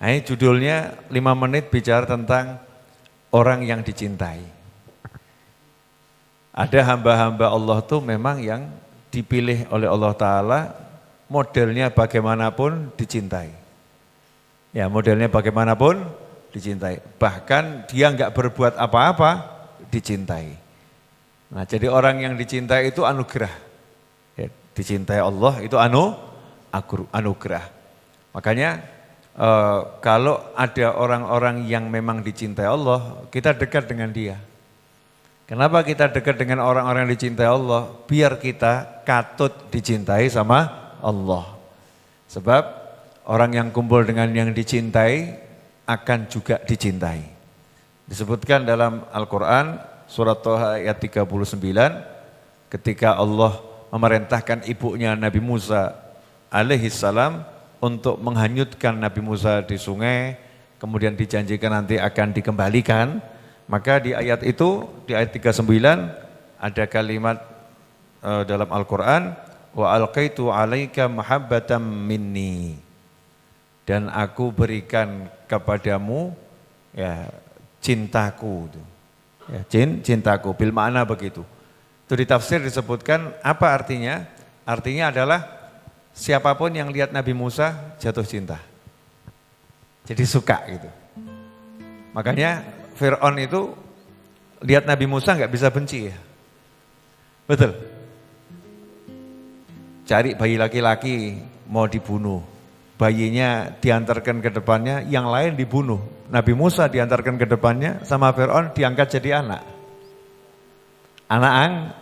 Nah, ini judulnya 5 menit bicara tentang orang yang dicintai. Ada hamba-hamba Allah tuh memang yang dipilih oleh Allah Ta'ala, modelnya bagaimanapun dicintai. Ya, modelnya bagaimanapun dicintai. Bahkan dia nggak berbuat apa-apa, dicintai. Nah, jadi orang yang dicintai itu anugerah. Ya, dicintai Allah itu anugerah. Makanya kalau ada orang-orang yang memang dicintai Allah, kita dekat dengan dia. Kenapa kita dekat dengan orang-orang yang dicintai Allah? Biar kita katut dicintai sama Allah. Sebab orang yang kumpul dengan yang dicintai akan juga dicintai. Disebutkan dalam Al-Quran surat Thaha ayat 39 ketika Allah memerintahkan ibunya Nabi Musa alaihissalam untuk menghanyutkan Nabi Musa di sungai, kemudian dijanjikan nanti akan dikembalikan. Maka di ayat itu, di ayat 39 ada kalimat dalam Al-Quran, wa alqaitu alaika mahabbatan minni, dan aku berikan kepadamu ya cintaku, ya, cintaku, bil makna begitu. Itu di tafsir disebutkan apa artinya? Artinya adalah siapapun yang lihat Nabi Musa jatuh cinta, jadi suka gitu. Makanya Fir'aun itu lihat Nabi Musa nggak bisa benci ya, betul. Cari bayi laki-laki mau dibunuh, bayinya diantarkan ke depannya, yang lain dibunuh. Nabi Musa diantarkan ke depannya, sama Fir'aun diangkat jadi anak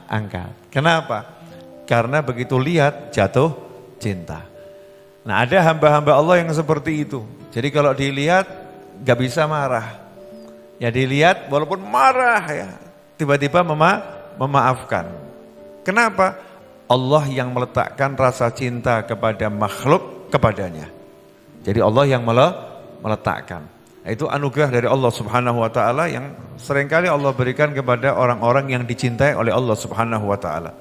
angkat. Kenapa? Karena begitu lihat jatuh cinta. Nah, ada hamba-hamba Allah yang seperti itu. Jadi kalau dilihat nggak bisa marah. Ya dilihat walaupun marah ya, tiba-tiba memaafkan. Kenapa? Allah yang meletakkan rasa cinta kepada makhluk kepadanya. Jadi Allah yang meletakkan. Itu anugerah dari Allah Subhanahu wa taala yang seringkali Allah berikan kepada orang-orang yang dicintai oleh Allah Subhanahu wa taala.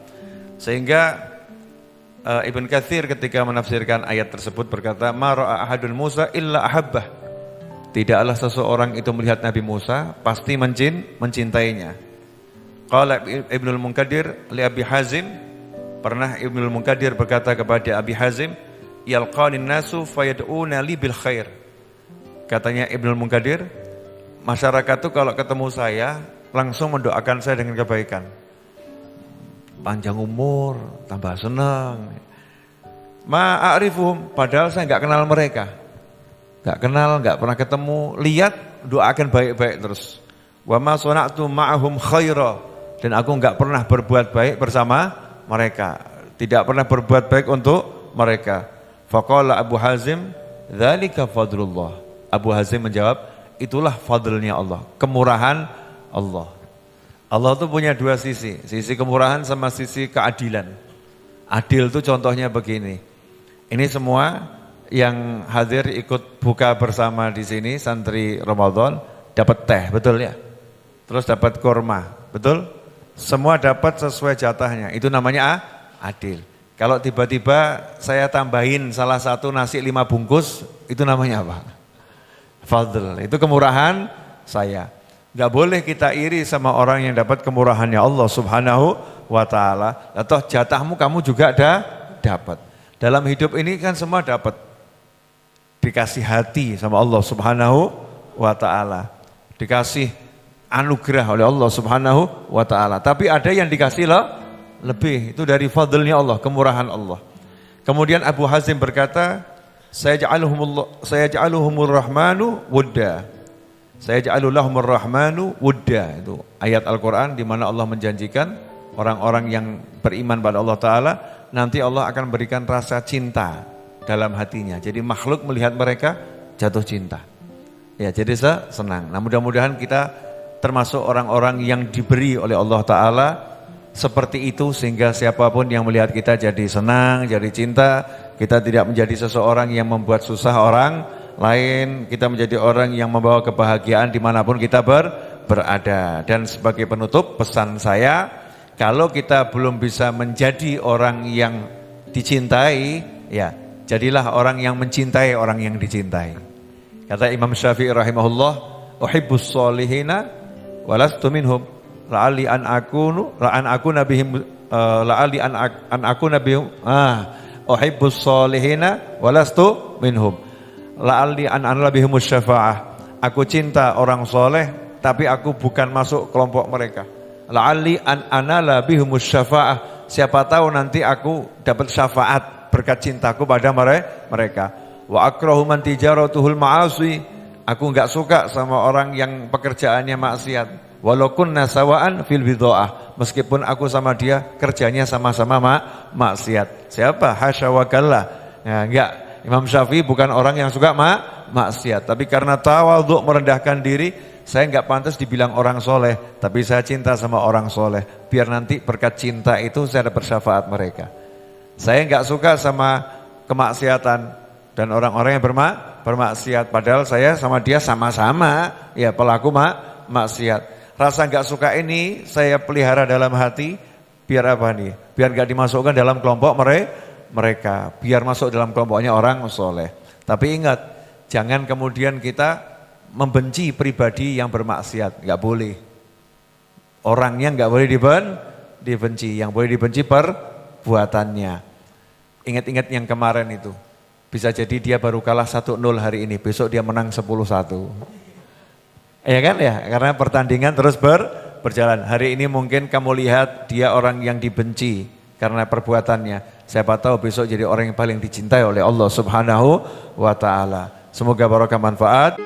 Sehingga Ibn Katsir ketika menafsirkan ayat tersebut berkata, "Ma ra'a ahadun Musa illa ahabbah." Tidaklah seseorang itu melihat Nabi Musa pasti mencintainya. Qala Ibnul Munkadir li Abi Hazim, pernah Ibnul Munkadir berkata kepada Abi Hazim, "Yalqanin nasu fayad'una li bil khair." Katanya Ibnul Munkadir, masyarakat itu kalau ketemu saya langsung mendoakan saya dengan kebaikan. Panjang umur, tambah senang. Ma'arifuhum, padahal saya enggak kenal mereka. Gak kenal, gak pernah ketemu, lihat doakan baik-baik terus. Wa ma sana'tu ma'ahum khaira, dan aku gak pernah berbuat baik bersama mereka, tidak pernah berbuat baik untuk mereka. Faqala Abu Hazim, dzalika fadlullah. Abu Hazim menjawab, itulah fadlnya Allah, kemurahan Allah. Allah itu punya dua sisi kemurahan sama sisi keadilan. Adil itu contohnya begini. Ini semua yang hadir ikut buka bersama di sini santri Ramadan dapat teh, betul ya? Terus dapat kurma, betul? Semua dapat sesuai jatahnya. Itu namanya adil. Kalau tiba-tiba saya tambahin salah satu nasi 5 bungkus, itu namanya apa? Fadl. Itu kemurahan saya. Gak boleh kita iri sama orang yang dapat kemurahannya Allah Subhanahu wa taala. Atau jatahmu kamu juga dapat. Dalam hidup ini kan semua dapat. Dikasih hati sama Allah Subhanahu wa ta'ala, dikasih anugerah oleh Allah Subhanahu wa ta'ala. Tapi ada yang dikasih lebih, itu dari fadlnya Allah, kemurahan Allah. Kemudian Abu Hazim berkata, sayaj'aluhumur rahmanu wudda, sayaj'alulahumur rahmanu wudda. Itu ayat Al-Quran di mana Allah menjanjikan orang-orang yang beriman pada Allah Ta'ala, nanti Allah akan berikan rasa cinta dalam hatinya. Jadi makhluk melihat mereka jatuh cinta. Ya, jadi senang. Nah, mudah-mudahan kita termasuk orang-orang yang diberi oleh Allah Ta'ala seperti itu, sehingga siapapun yang melihat kita jadi senang, jadi cinta. Kita tidak menjadi seseorang yang membuat susah orang lain. Kita menjadi orang yang membawa kebahagiaan dimanapun kita berada. Dan sebagai penutup, pesan saya, kalau kita belum bisa menjadi orang yang dicintai, ya jadilah orang yang mencintai orang yang dicintai. Kata Imam Syafi'i rahimahullah, uhibbus solihina walastu minhum la'ali an aku nabihim la'ali an aku nabihim uhibbus solihina walastu minhum la'ali an labihimus syafa'ah. Aku cinta orang soleh tapi aku bukan masuk kelompok mereka. La'ali an anala bihumus syafa'ah. Siapa tahu nanti aku dapat syafaat berkat cintaku pada mereka. Wa akrahu man tijaratuhul ma'asi. Aku enggak suka sama orang yang pekerjaannya maksiat. Walau kunna sawa'an fil bidha'ah. Meskipun aku sama dia kerjanya sama-sama maksiat. Siapa? Hasya wa kalla. Ya, enggak. Imam Syafi'i bukan orang yang suka maksiat, tapi karena tawadhu merendahkan diri, saya enggak pantas dibilang orang soleh, tapi saya cinta sama orang soleh. Biar nanti berkat cinta itu saya dapat syafaat mereka. Saya enggak suka sama kemaksiatan dan orang-orang yang bermaksiat, padahal saya sama dia sama-sama ya pelaku maksiat. Rasa enggak suka ini saya pelihara dalam hati, biar apa nih? Biar enggak dimasukkan dalam kelompok mereka, biar masuk dalam kelompoknya orang soleh. Tapi ingat, jangan kemudian kita membenci pribadi yang bermaksiat, enggak boleh. Orangnya enggak boleh dibenci, yang boleh dibenci perbuatannya. Ingat-ingat yang kemarin itu. Bisa jadi dia baru kalah 1-0 hari ini, besok dia menang 10-1. Ya kan ya, karena pertandingan terus berjalan. Hari ini mungkin kamu lihat dia orang yang dibenci karena perbuatannya. Siapa tahu besok jadi orang yang paling dicintai oleh Allah Subhanahu wa ta'ala. Semoga barokah manfaat.